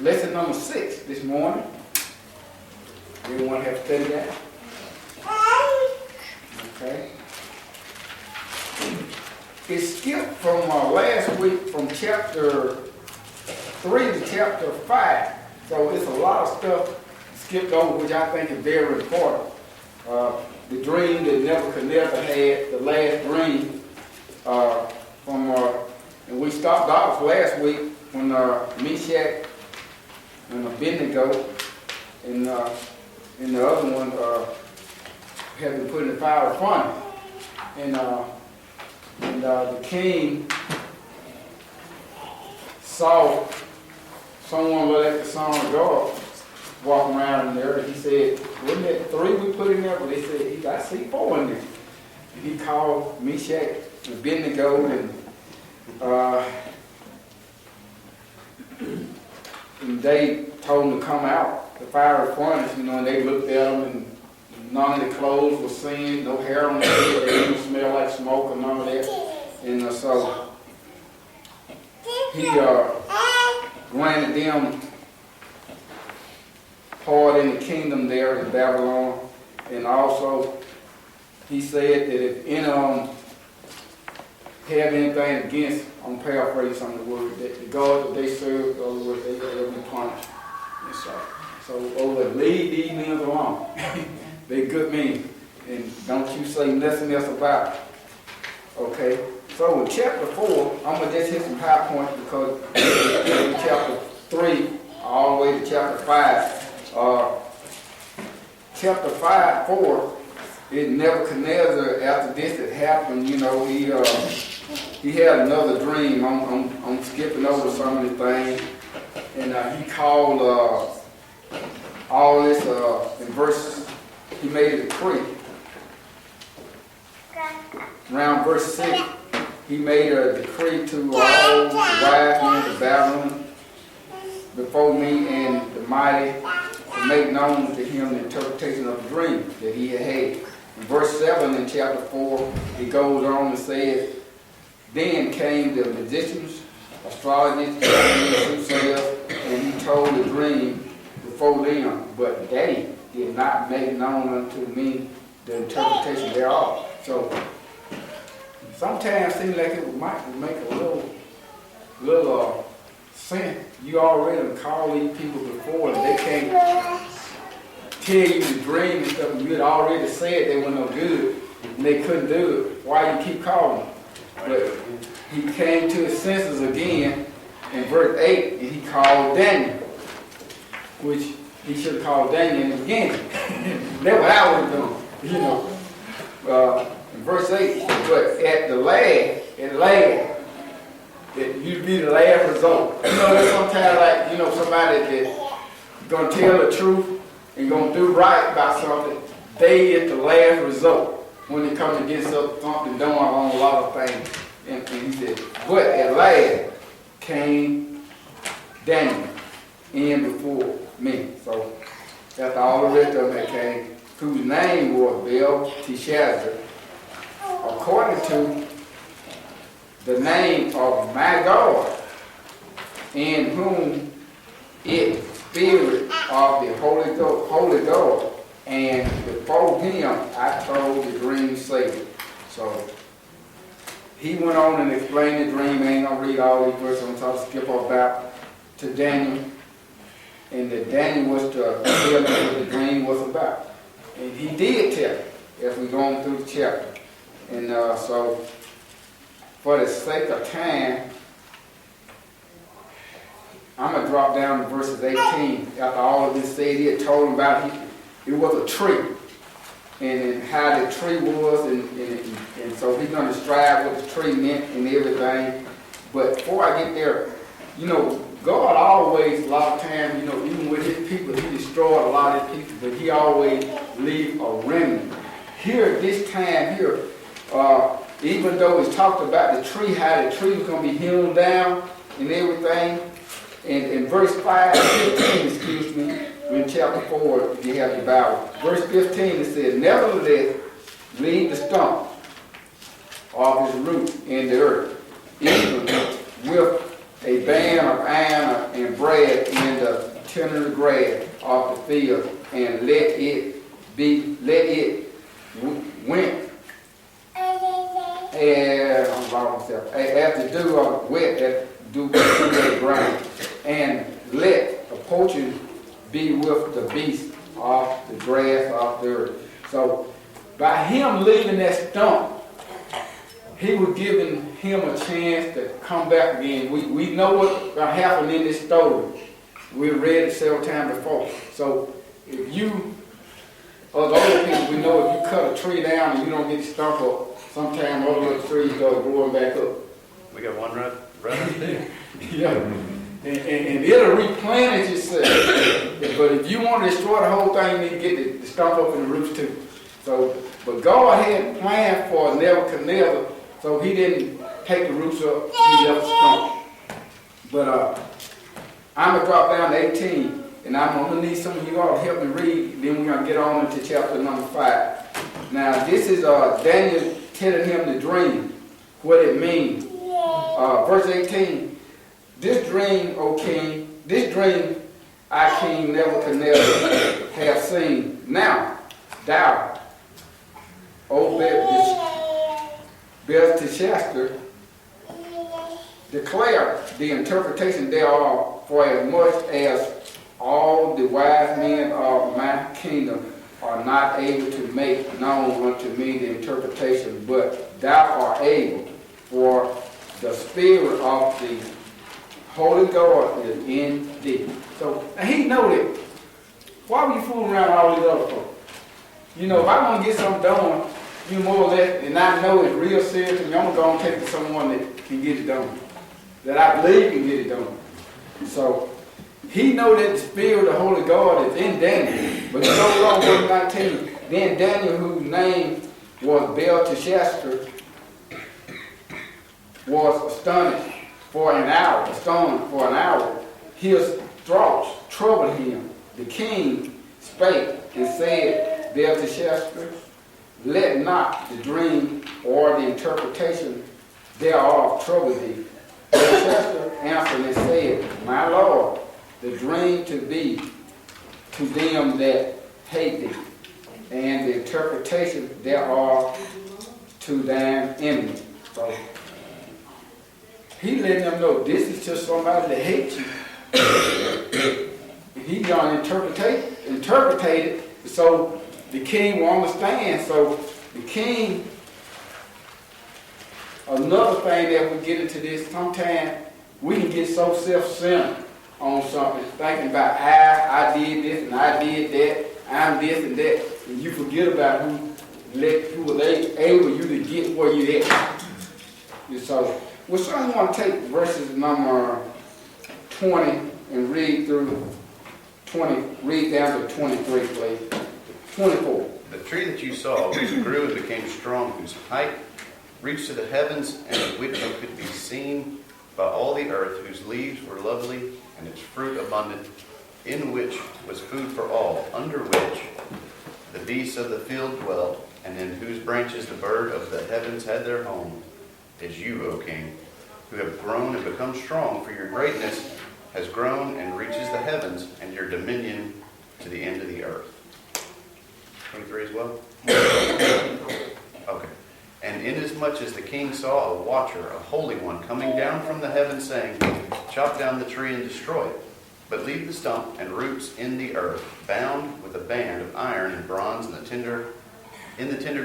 lesson number 6 this morning. Everyone have studied that? Okay. It skipped from last week from chapter 3 to chapter 5. So it's a lot of stuff skipped over, which I think is very important. The dream that Nebuchadnezzar had, the last dream, and we stopped off last week when Meshach and Abednego and the other one had been put in the fire of furnace. And the king saw someone like the Son of God walking around in there. He said, wasn't it 3 we put in there? But they said, I see 4 in there. And he called Meshach and Abednego, and they told him to come out the fire furnace, and they looked at him, and none of the clothes were seen, no hair on their head, they didn't smell like smoke or none of that. And so he granted them part in the kingdom there in Babylon. And also he said that if any of them have anything against, I'm paraphrasing some of the words, that the God that they serve, in other words, they will be punished. And so leave these men alone. They good men, and don't you say nothing else about it. Okay? So in chapter 4, I'm going to just hit some high points because in chapter 3 all the way to chapter 5. Chapter 4 is Nebuchadnezzar. After this had happened, he had another dream. I'm skipping over some of the things. And he called all this in verse. He made a decree. Around verse 6, he made a decree to all the wise men of Babylon before me and the mighty to make known to him the interpretation of the dream that he had had. In verse 7 in chapter 4, he goes on and says, then came the magicians, astrologers, soothsayers, and he told the dream before them, but they did not make known unto me the interpretation thereof. So sometimes it seems like it might make a little sense. You already called these people before and they can't tell you the dream and stuff, and you had already said they were no good and they couldn't do it. Why you keep calling them? But he came to his senses again in verse 8 and he called Daniel, which he should have called Daniel in the beginning. That's what I would have done, in verse 8, but at the last, that you'd be the last result. There's sometimes like, somebody that's going to tell the truth and going to do right about something, they get the last result when they come to get something done on a lot of things. And he said, but at last came Daniel in before me. So after all the rest of them came, whose name was Belshazzar, according to the name of my God, in whom it spirit of the Holy God, and before him I told the dream Satan. So he went on and explained the dream. I ain't gonna read all these verses. I'm going to skip on back to Daniel. And that Daniel was to tell me what the dream was about. And he did tell it as we go on through the chapter. And so, for the sake of time, I'm going to drop down to verses 18. After all of this said, he had told him about it was a tree. And how the tree was, and so he's going to describe what the tree meant and everything. But before I get there, God always, a lot of times, even with his people, he destroyed a lot of his people, but he always leave a remnant. Here, this time here, even though it's talked about the tree, how the tree was going to be hewn down and everything, and in verse 15, in chapter 4, if you have your Bible, verse 15, it says, nevertheless, leave the stump of his root in the earth, even with a a band of iron and bread in the tender grass of the field, and let it went as the dew of wet as dew through the ground, and let the poaching be with the beasts of the grass of the earth. So by him leaving that stump, he was giving him a chance to come back again. We know what's going to happen in this story. We've read it several times before. So if you, or the older people, we know if you cut a tree down and you don't get the stump up, sometime other little trees start growing back up. We got one right up there. Yeah. And it'll replenish itself. But if you want to destroy the whole thing, you need to get the stump up in the roots too. So, but God had planned for Nebuchadnezzar, so he didn't take the roots up, he left the stump. But I'm going to drop down to 18, and I'm going to need some of you all to help me read, then we're going to get on into chapter number 5. Now, this is Daniel telling him the dream, what it means. Verse 18, this dream, O king, this dream I, King Nebuchadnezzar, have seen. Now, thou, O Belshazzar, declare the interpretation thereof, for as much as all the wise men of my kingdom are not able to make known unto me the interpretation, but thou art able, for the spirit of the Holy God is in thee. So he know that. Why were you fooling around all these other folks? You know, if I want to get something done, you more or less, and I know it's real serious, and I'm going to go and take it to someone that can get it done, that I believe can get it done. So he know that the spirit of the Holy God is in Daniel. But you go on verse 19. Then Daniel, whose name was Belshazzar, was astonished for an hour. His thoughts troubled him. The king spake and said, Belshazzar, let not the dream or the interpretation thereof trouble thee. Belshazzar answered and said, my lord, the dream to be to them that hate thee, and the interpretation thereof to thine enemies. So he letting them know this is just somebody that hates you. He gonna interpret it so the king will understand. So the king, another thing that we get into this, sometimes we can get so self-centered on something, thinking about I did this and I did that, I'm this and that, and you forget about who was able you to get where you at. And so, well, someone want to take verses number 20 and read through 20, read down to 23, please. 24. The tree that you saw, which grew and became strong, whose height reached to the heavens, and of which it could be seen by all the earth, whose leaves were lovely, and its fruit abundant, in which was food for all, under which the beasts of the field dwelt, and in whose branches the bird of the heavens had their home, is you, O king, who have grown and become strong, for your greatness has grown and reaches the heavens, and your dominion to the end of the earth. 23 as well? Okay. And inasmuch as the king saw a watcher, a holy one, coming down from the heavens, saying, chop down the tree and destroy it, but leave the stump and roots in the earth, bound with a band of iron and bronze in the tender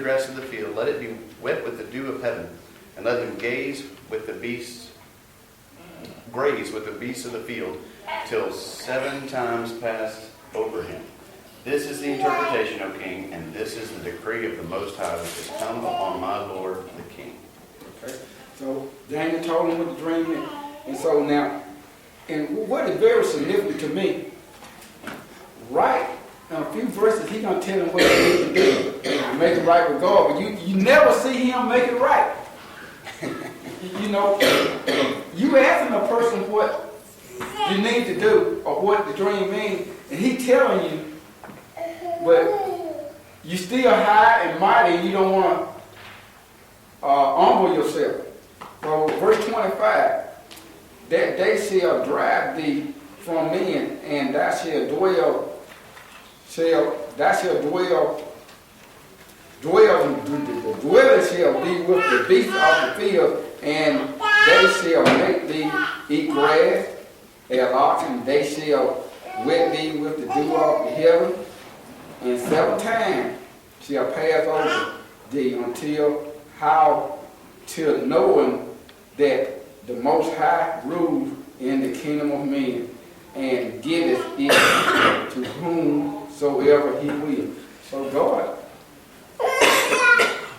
grass of the field. Let it be wet with the dew of heaven, and let him graze with the beasts of the field, till 7 times pass over him. This is the interpretation, O king, and this is the decree of the Most High, which has come upon my lord the king. Okay. So Daniel told him what the dream meant. And so now, and what is very significant to me, right in a few verses, he's going to tell him what he needs to do to make it right with God. But you never see him make it right. You know, you asking a person what you need to do or what the dream means, and he telling you, but you still high and mighty, and you don't want to humble yourself. So verse 25, that they shall drive thee from men, and thou shalt dwell, the dwelling shall be with the beasts of the field, and they shall make thee eat grass, and oxen, they shall wet thee with the dew of the heaven, and 7 times shall pass over thee till knowing that the Most High rules in the kingdom of men, and giveth it to whomsoever he will. So God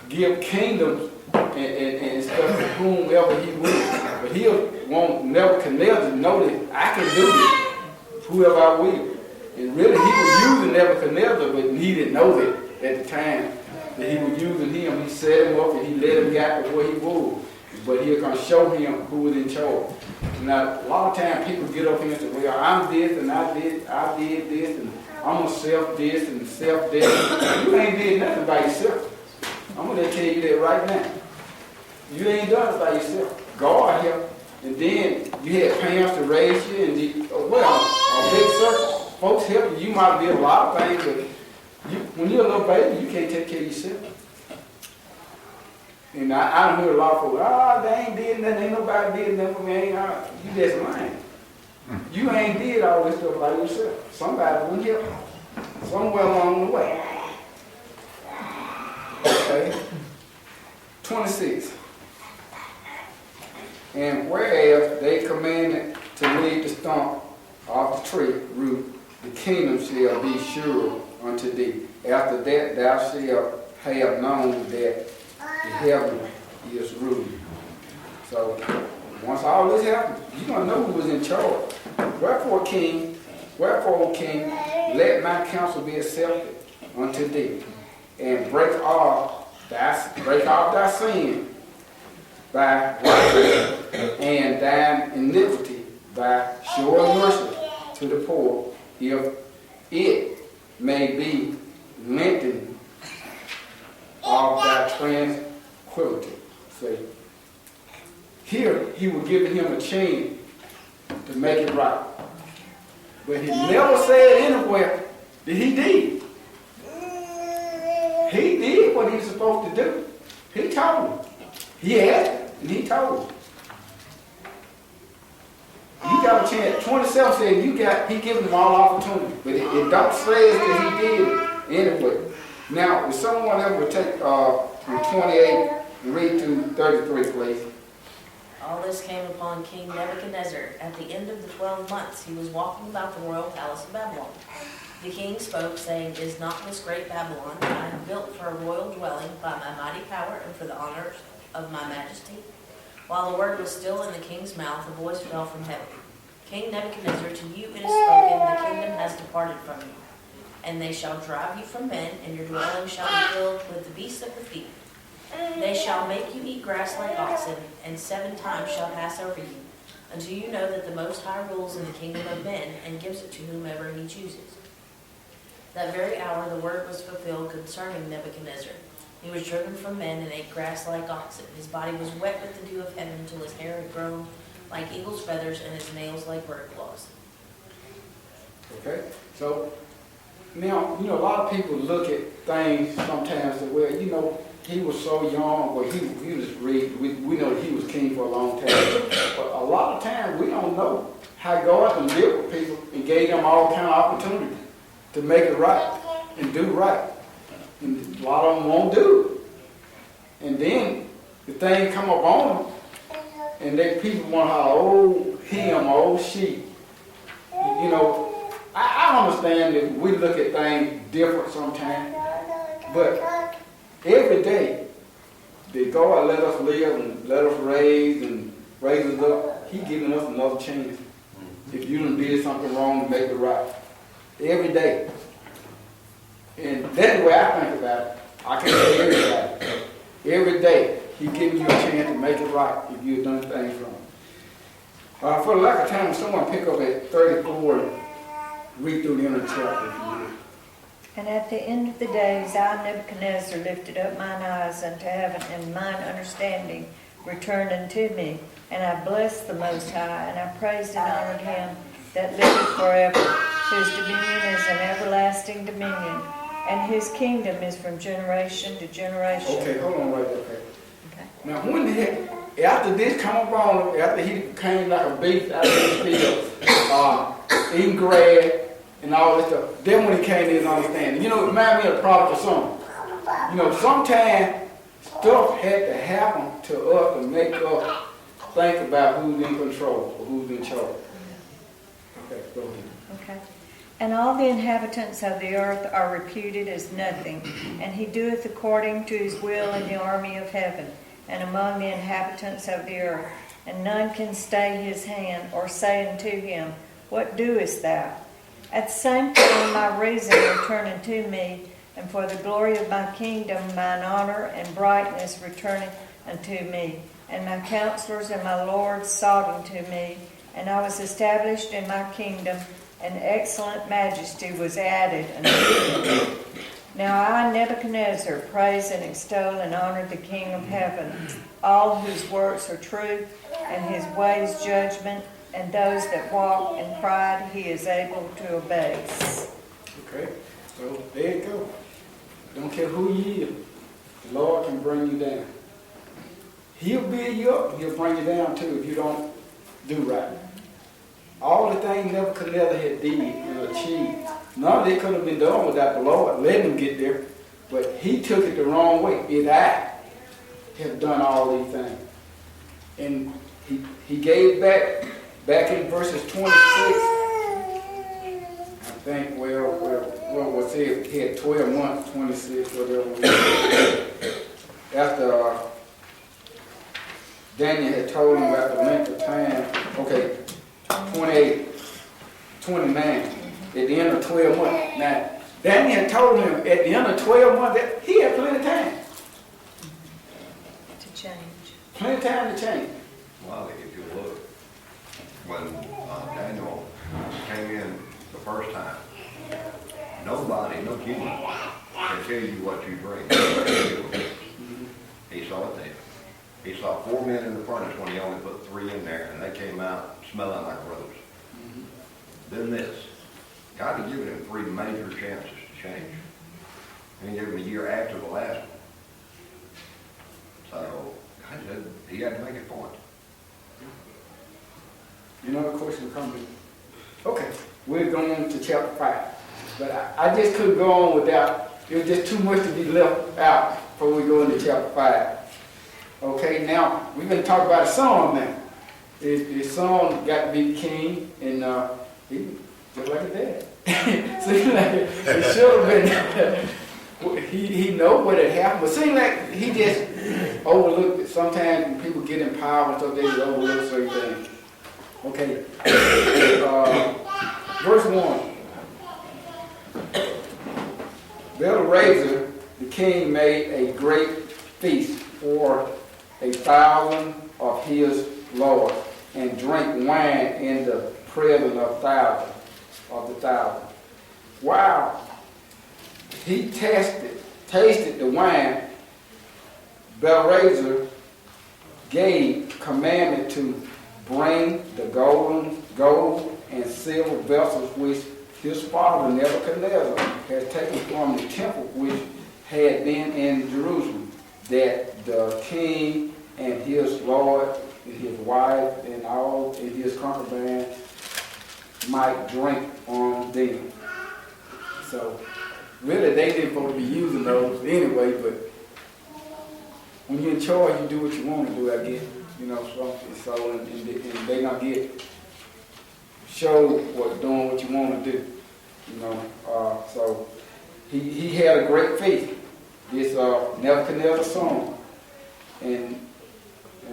give kingdoms and stuff to whomever he will. But he'll want Nebuchadnezzar to know that I can do this, whoever I will. And really he was using Nebuchadnezzar, but he didn't know that at the time that he was using him. He set him up and he let him get to where he was. But he'll come show him who was in charge. Now, a lot of times people get up here and say, well, I'm this and I did this and I'm going to self this and self that. You ain't did nothing by yourself. I'm going to tell you that right now. You ain't done it by yourself. God helped. And then you had parents to raise you and a big circle. Folks help you. You might be a lot of things, but when you're a little baby, you can't take care of yourself. And I heard a lot of folks, they ain't did nothing, ain't nobody did nothing for me, you just lying. You ain't did all this stuff by yourself. Somebody will help you somewhere along the way. Okay. 26. And whereas they commanded to leave the stump of the tree root, the kingdom shall be sure unto thee. After that thou shalt have known that the heaven is ruling. So once all this happens, you're going to know who was in charge. Wherefore, King, let my counsel be accepted unto thee, and break off thy sin by righteousness, and thine iniquity by showing mercy to the poor, if it may be lengthened of thy tranquility. See, here he was giving him a chance to make it right. But he never said anywhere that he did. He did what he was supposed to do. He told him. He asked and he told him. You got a chance. 27 said he giving them all opportunity. But it don't say that he did anyway. Now, if someone ever would take from 28 and read to 33, please. All this came upon King Nebuchadnezzar at the end of the 12 months. He was walking about the royal palace of Babylon. The king spoke, saying, Is not this great Babylon that I have built for a royal dwelling by my mighty power and for the honor of my majesty? While the word was still in the king's mouth, a voice fell from heaven. King Nebuchadnezzar, to you it is spoken, the kingdom has departed from you. And they shall drive you from men, and your dwelling shall be filled with the beasts of the field. They shall make you eat grass like oxen, and 7 times shall pass over you, until you know that the Most High rules in the kingdom of men, and gives it to whomever he chooses. That very hour the word was fulfilled concerning Nebuchadnezzar. He was driven from men and ate grass like oxen. His body was wet with the dew of heaven until his hair had grown like eagle's feathers and his nails like bird claws. Okay, so now, a lot of people look at things sometimes and well, he was so young, but he was read. We know that he was king for a long time. But a lot of times we don't know how God can live with people and gave them all kind of opportunity to make it right and do right. And a lot of them won't do it. And then the thing come up on them, and people want to holler, oh him, oh she. I understand that we look at things different sometimes, but every day that God let us live and let us raise us up, he giving us another chance. If you done did something wrong, to make it right. Every day. And that's the way I think about it. I can't say everybody. Every day, he's giving you a chance to make it right if you've done things wrong. For the lack of time, someone pick up at 34 and read through the end of the chapter if you will. And at the end of the days, I, Nebuchadnezzar, lifted up mine eyes unto heaven, and mine understanding returned unto me. And I blessed the Most High, and I praised and honored him that liveth forever, whose dominion is an everlasting dominion, and his kingdom is from generation to generation. Okay, hold on right there, okay. Okay. Now, when the heck, after this come upon, after he came like a beast out of his field, eating grass and all this stuff, then when he came to his understanding, you know, it reminded me of the prodigal son. You know, sometimes stuff had to happen to us to make us think about who's in control or who's in charge. Okay, go ahead. Okay. And all the inhabitants of the earth are reputed as nothing, and he doeth according to his will in the army of heaven, and among the inhabitants of the earth. And none can stay his hand, or say unto him, What doest thou? At the same time my reason returned unto me, and for the glory of my kingdom mine honor and brightness returneth unto me. And my counselors and my lords sought unto me, and I was established in my kingdom, and excellent majesty was added unto me. Now I, Nebuchadnezzar, praise and extol and honor the King of heaven, all whose works are true, and his ways judgment, and those that walk in pride he is able to obey. Okay, so there you go. Don't care who you is, the Lord can bring you down. He'll build you up, and he'll bring you down too if you don't do right. All the things Nebuchadnezzar had did and achieved, none of it could have been done without the Lord letting him get there. But he took it the wrong way. It I have done all these things. And he gave back in verses 26, I think, what was it? He had 12 months, 26, whatever. After Daniel had told him about the length of time, okay, 28, 29, at the end of 12 months. Now, Daniel had told him at the end of 12 months that he had plenty of time. To change. Plenty of time to change. Wiley, if you look, when Daniel came in the first time, nobody, no human, can tell you what you bring. He saw it there. He saw 4 men in the furnace when he only put 3 in there, and they came out smelling like rose. Then this. God had given him 3 major chances to change. And he gave him a year after the last one. So, God said he had to make it for him. You know the question coming. Okay, we're going to chapter 5. But I just couldn't go on without, it was just too much to be left out before we go into chapter 5. Okay, now we're going to talk about a son now. His son got to be king, and he just like his dad. Seems like it should have been. He know what had happened, but seems like he just overlooked it. Sometimes when people get in power and stuff, they just overlook certain things. Okay, verse 1. Belshazzar, the king, made a great feast for 1,000 of his lords, and drank wine in the presence of the 1,000. While he tasted the wine, Belshazzar gave commandment to bring the gold and silver vessels which his father Nebuchadnezzar had taken from the temple which had been in Jerusalem, that the king and his lord and his wife and all in his concubine might drink on them. So really they didn't supposed to be using those anyway, but when you're in charge, you do what you want to do, I guess. You know, so and they not get show what doing what you want to do. You know, so he had a great feast. This Nebuchadnezzar's son, and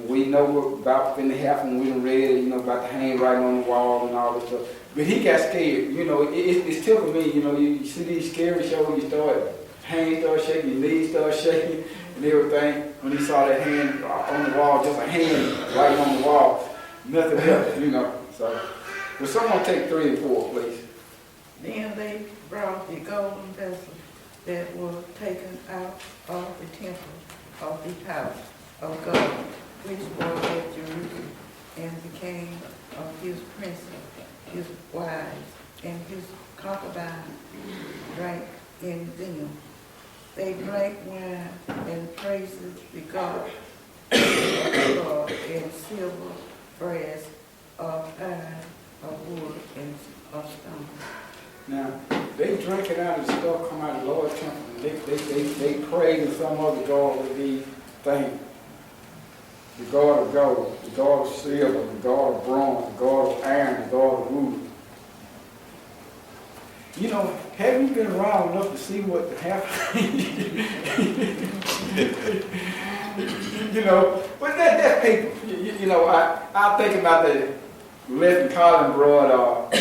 we know what about finna happen. We done read it, you know, about the handwriting on the wall and all this stuff. But he got scared. You know, it's tickled me. You know, you see these scary shows, you start hands start shaking, your knees start shaking, and everything. When he saw that hand on the wall, just a hand right on the wall, nothing else. You know, so. Will someone take 3 and 4, please? Then they brought the golden vessels that were taken out of the temple of the house of God, which was at Jerusalem, and became of his princes, his wives, and his concubines drank in them. They drank wine and praises the God of gold and silver, brass, of iron, of wood, and of stone. Now, they drink it out of the stuff come out of the Lord's temple. They pray to some other God with these things. The God of gold, the God of silver, the God of bronze, the God of iron, the God of wood. You know, have you been around enough to see what happened? You know, but that's people. You know, I think about the lesson Colin brought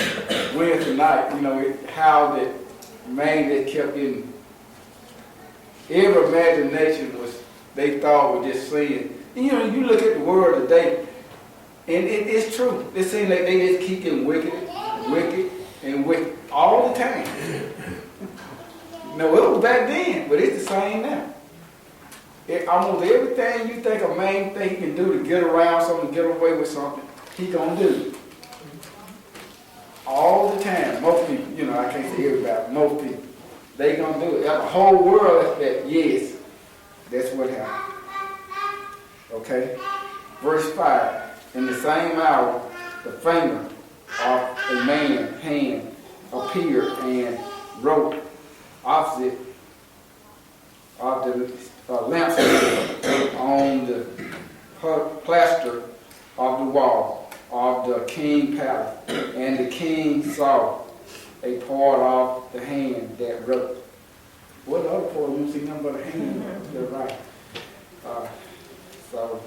Wednesday night. You know, how that man that kept getting every imagination was they thought was just sin. You know, you look at the world today, and it's true. It seems like they just keep getting wicked, and wicked all the time. No, it was back then, but it's the same now. Almost everything you think a man think he can do to get around something, get away with something, he gonna do. All the time. Most people, you know, I can't say everybody, most people, they gonna do it. The whole world is that, yes, that's what happened. Okay? Verse 5. In the same hour, the finger of a man's hand appeared and wrote opposite of the lampstand on the plaster of the wall of the king's palace. And the king saw a part of the hand that wrote. What other part? You don't see nothing but a hand. You're right. So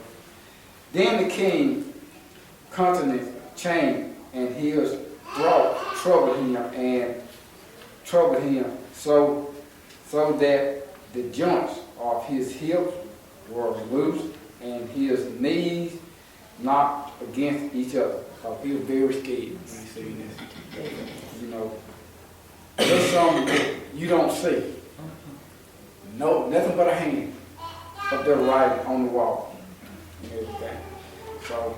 then the king countenance changed, and his throat troubled him, so that the joints of his hips were loose, and his knees knocked against each other. He was very scared when he seen this. You know, there's something you don't see. No, nothing but a hand up there writing on the wall and everything. So,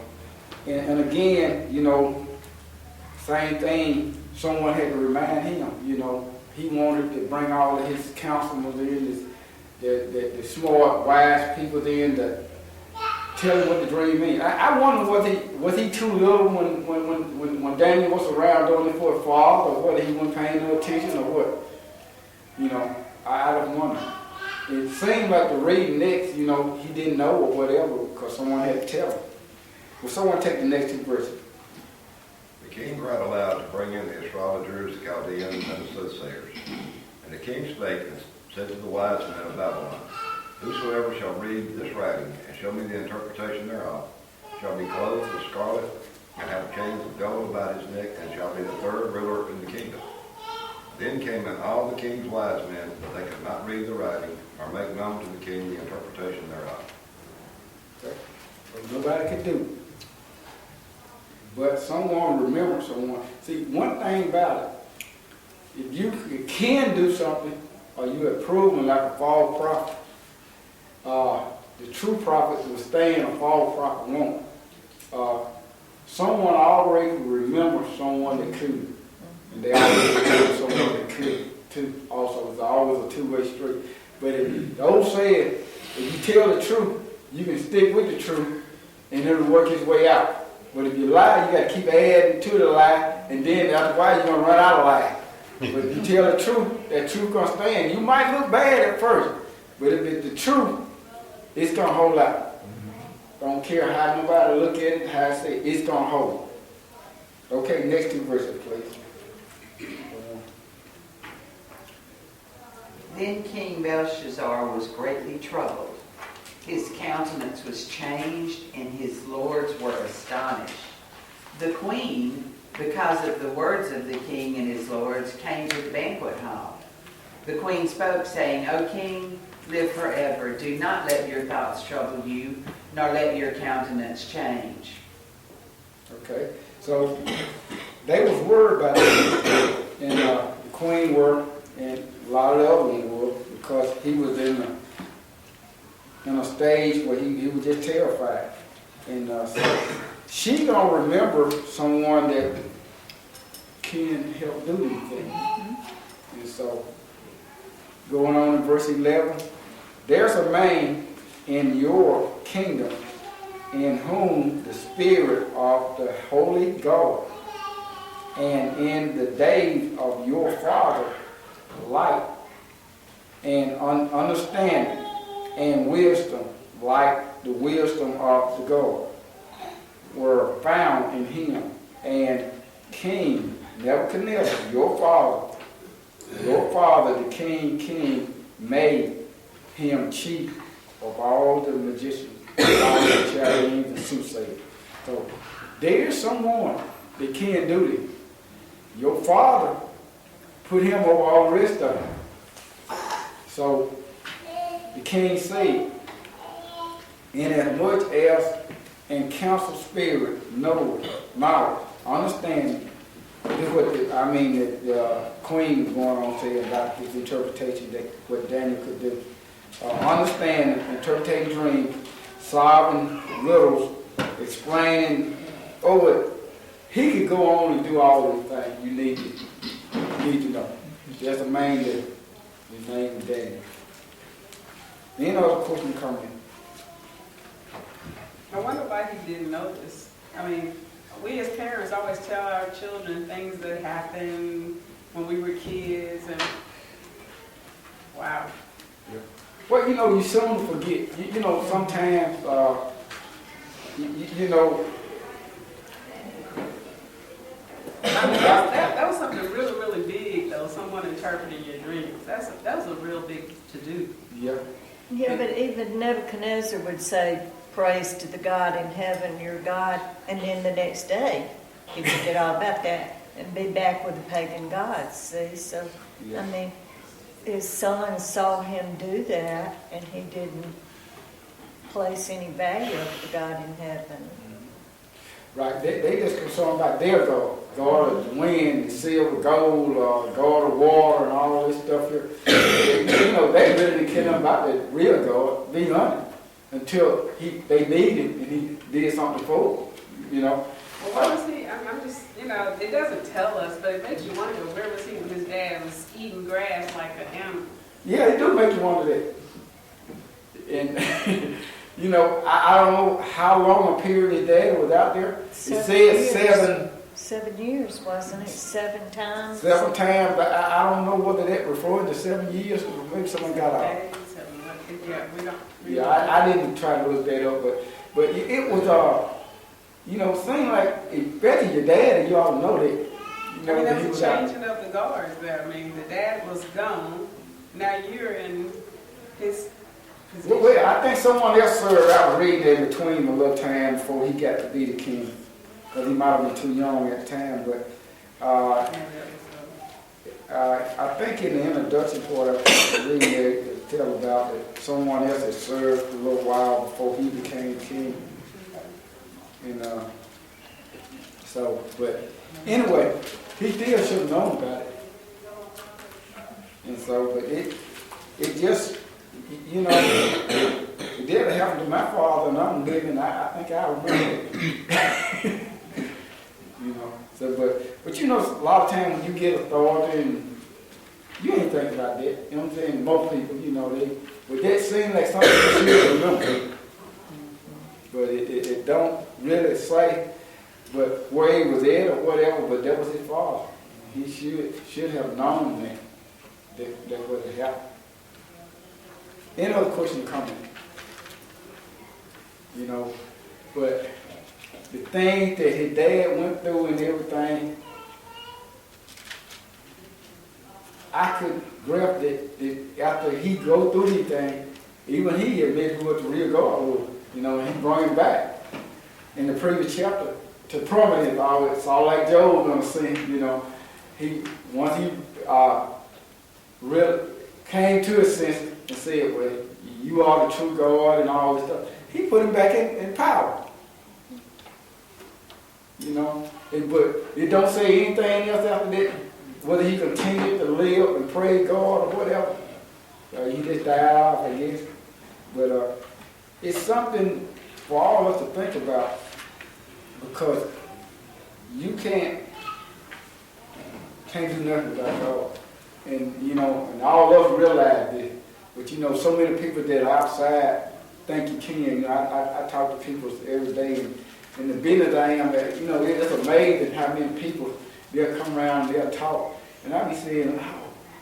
and again, you know, same thing. Someone had to remind him. You know, he wanted to bring all of his counselors in, the smart, wise people in to tell him what the dream means. I wonder was he too little when Daniel was around doing it for his father, or whether he wasn't paying no attention, or what? You know, I don't wonder. It seemed like the reading next, you know, he didn't know or whatever because someone had to tell him. Well, someone take the next two verses. The king cried aloud to bring in the astrologers, the Chaldeans, and the soothsayers. And the king spake and said to the wise men of Babylon, Whosoever shall read this writing and show me the interpretation thereof shall be clothed with scarlet and have chains of gold about his neck, and shall be the third ruler in the kingdom. Then came in all the king's wise men, but they could not read the writing or make known to the king the interpretation thereof. Okay. Well, nobody could do it. But someone remembers someone. See, one thing about it, if you can do something, or you have proven like a false prophet, the true prophet will stay and a false prophet won't. Someone already remembers someone that couldn't. And they always remember someone that could too. Also, it's always a two-way street. But if the old saying, if you tell the truth, you can stick with the truth, and it'll work its way out. But if you lie, you got to keep adding to the lie, and then after a while, you're going to run out of lie. But if you tell the truth, that truth going to stand. You might look bad at first, but if it's the truth, it's going to hold out. Don't care how nobody look at it, how I say it, it's going to hold. Okay, next two verses, please. Then King Belshazzar was greatly troubled. His countenance was changed, and his lords were astonished. The queen, because of the words of the king and his lords, came to the banquet hall. The queen spoke, saying, O king, live forever. Do not let your thoughts trouble you, nor let your countenance change. Okay, so they was worried about it, and the queen were, and a lot of the other ones were, because he was in a stage where he was just terrified. And so she gonna remember someone that can help do these things. And so, going on in verse 11, there's a man in your kingdom in whom the Spirit of the Holy God, and in the days of your father, light and understanding and wisdom, like the wisdom of the God, were found in him. And King Nebuchadnezzar, your father, the king, made him chief of all the magicians, all the Chaldeans and soothsayers. So there's someone that can do this. Your father put him over all the rest of them. So the king said, inasmuch as in counsel spirit, knowledge, understanding, this is what the queen was going on saying about his interpretation, that what Daniel could do. Understanding, interpreting dreams, solving riddles, explaining, he could go on and do all these things you need to know. There's a man that his name is Daniel. Any other question coming in? I wonder why he didn't notice. I mean, we as parents always tell our children things that happened when we were kids, and wow. Yeah. Well, you soon forget. Sometimes, I mean, that was something really, really big, though. Someone interpreting your dreams. That was a real big to do. Yeah. Yeah, but even Nebuchadnezzar would say, praise to the God in heaven, your God, and then the next day he forget all about that and be back with the pagan gods, see? So, Yeah. I mean, his son saw him do that, and he didn't place any value of the God in heaven. Right, they just concerned about their God. God of the wind, the silver, gold, God of water, and all this stuff here. They really didn't care nothing about the real God, be honest, until they needed and he did something for them, Well, what was he? I'm just, it doesn't tell us, but it makes you wonder, where was he when his dad was eating grass like an animal? Yeah, it do make you wonder that. And, I don't know how long a period his dad was out there. It said 7 years, wasn't it? 7 times? 7 times, but I don't know whether that referred to 7 years, or maybe someone got out. Yeah, we don't. Yeah, I didn't try to look that up, but it was, seemed like, especially your dad, and you all know that. I mean, there was a changing of the guards there. I mean, the dad was gone. Now you're in his position. Well, I think someone else served. I was reading in between a little time before he got to be the king, because he might have been too young at the time. But I think in the introduction part, I was reading there to tell about that someone else had served for a little while before he became king. And but anyway, he still should have known about it. And so, but it just, it didn't happen to my father, and I'm living. I think I remember it. So, but a lot of times when you get authority, and you ain't thinking about that. You know what I'm saying? Most people, but that seems like something you should remember. But it don't really say, but where he was at or whatever. But that was his father. He should have known that would have happened. Any other question coming? But the things that his dad went through and everything, I could grasp that after he go through these things, even he admitted what the real God was, and he brought him back in the previous chapter to prominence. It's all like Job on the scene, once he really came to his senses and said, well, you are the true God and all this stuff, he put him back in power. But it don't say anything else after that, whether he continued to live and praise God or whatever. He just died off, I guess. But it's something for all of us to think about, because you can't do nothing without God. And, you know, and all of us realize this. But, you know, so many people that are outside think you can. You know, I talk to people every day, and the business I am at, you know, it's amazing how many people, they'll come around and they'll talk. And I be saying,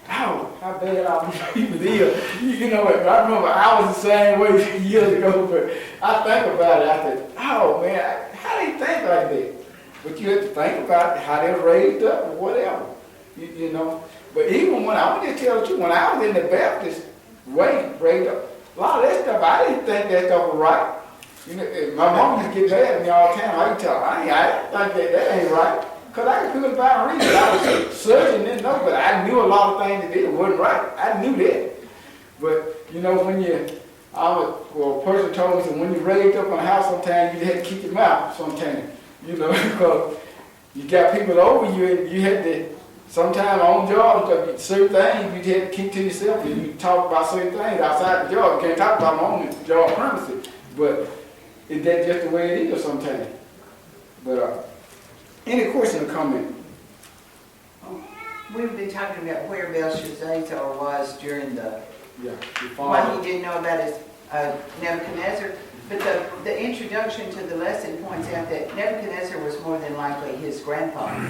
how bad all these people is. You know, I remember I was the same way years ago, but I think about it. I said, oh man, how do you think like that? But you have to think about how they're raised up or whatever, you know. But even when I want to tell the truth, when I was in the Baptist way, raised up, a lot of that stuff, I didn't think that stuff was right. You know, my mom used to get mad at me all the time. I used to tell her, I didn't think that ain't right. Because I could figure out reason. I was searching, didn't know, but I knew a lot of things that did wasn't right. I knew that. But, you know, when a person told me, so when you raised up in a house sometimes, you had to keep your mouth sometimes. You know, because you got people over you, and you had to, sometimes on jobs, certain things you had to keep to yourself. And you talk about certain things outside the job. You can't talk about them on the job premises. But is that just the way it is sometimes? But, any question or comment? We've been talking about where Belshazzar was during the, Yeah. what he didn't know about his Nebuchadnezzar. But the introduction to the lesson points out that Nebuchadnezzar was more than likely his grandfather,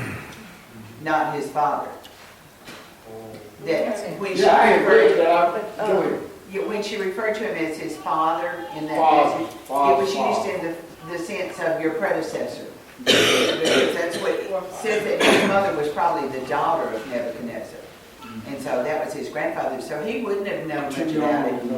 not his father. That when she Yeah, I agree with referred, that. Go ahead. when she referred to him as his father in that Father, passage, father, it was father. used in the sense of your predecessor. Because that's what says that his mother was probably the daughter of Nebuchadnezzar. And so that was his grandfather. So he wouldn't have known much about it. You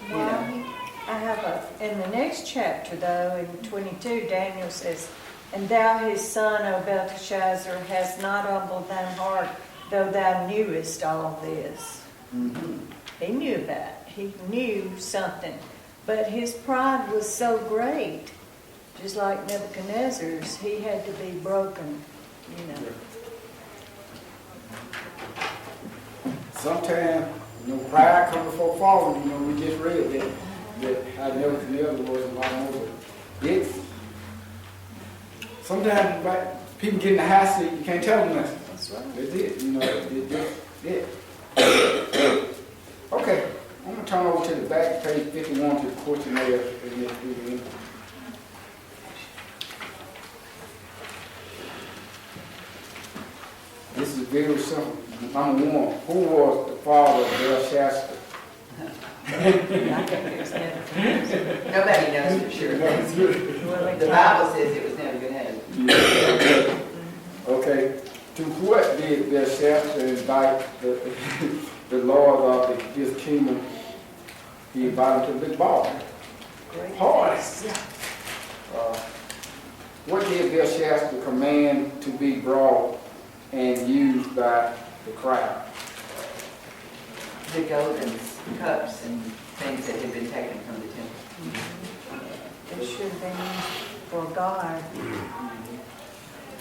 know. I have in the next chapter though, in 22, Daniel says, and thou his son, O Belshazzar, hast not humbled thine heart, though thou knewest all this. Mm-hmm. He knew that. He knew something. But his pride was so great, just like Nebuchadnezzar's, he had to be broken, you know. Sometimes, you know, pride comes before falling. You know, we just read that how Nebuchadnezzar was a lot more. It's sometimes like, people get in the high seat, you can't tell them nothing. That's right. That's it. You know, it. Okay, I'm gonna turn over to the back page 51 to the questionnaire. This is very simple. Number one, who was the father of Belshazzar? Nobody knows for sure. The Bible says it was Nebuchadnezzar. Okay, to what did Belshazzar invite the Lord of his kingdom? He invited him to a big ball. Party. What did Belshazzar command to be brought and used by the crowd? The golden cups and things that had been taken from the temple. It should have been used for God.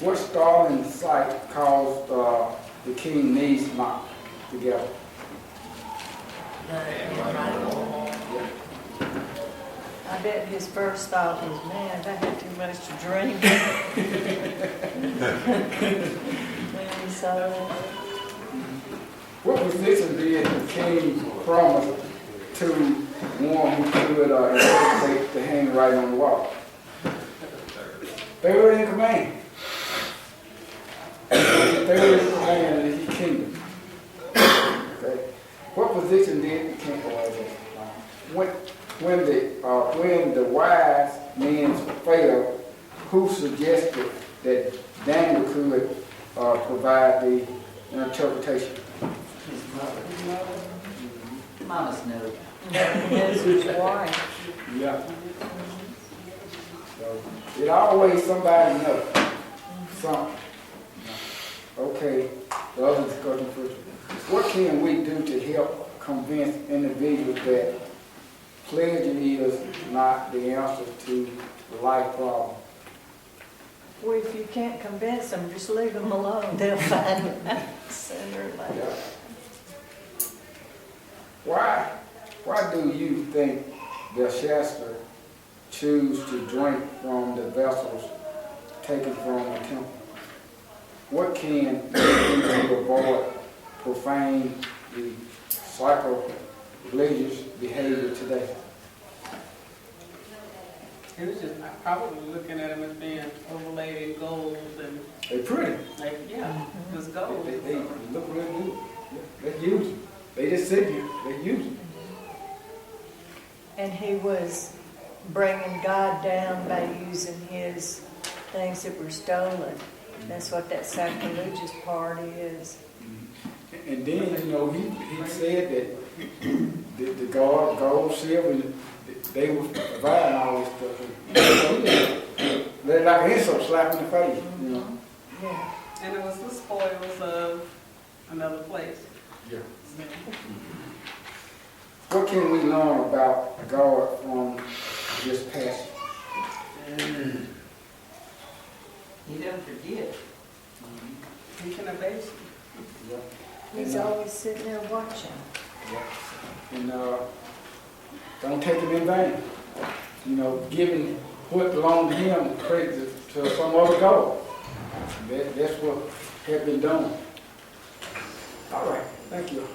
What startling sight caused the king knees knock together? I bet his first thought was, man, I had too much to drink. When he saw that. What position did the king promise to one who could interpret the handwriting on the wall? Third in command. Third in command of his kingdom. Okay. What position did the king when the wise men failed, who suggested that Daniel could provide the interpretation? His mother. Mama's note. Nebuchadnezzar's wife. Yeah. So it always somebody knows something. Okay, the other discussion first. What can we do to help convince individuals that pleasure is not the answer to the life problem? Well, if you can't convince them, just leave them alone. They'll find it sooner or later. Why do you think Belshazzar choose to drink from the vessels taken from the temple? What can we do to avoid profane the sacrilegious behavior today? He was just probably looking at them as being overlaid in gold and They're pretty. like, yeah, it was gold. They look real good. Yeah, they use them. They just sit here. They use them. And he was bringing God down by using his things that were stolen. That's what that sacrilegious part is. And then, you know, he said that the gold, silver, they were providing all this stuff. They're like an insult slap in the face, you know. Yeah. And it was the spoils of another place. Yeah. What can we learn about God from this passage? You don't forget. He can abase you. Yeah. He's always sitting there watching. Yeah. And don't take him in vain. You know, giving what belonged to him credit to some other God. That's what had been done. All right. Thank you.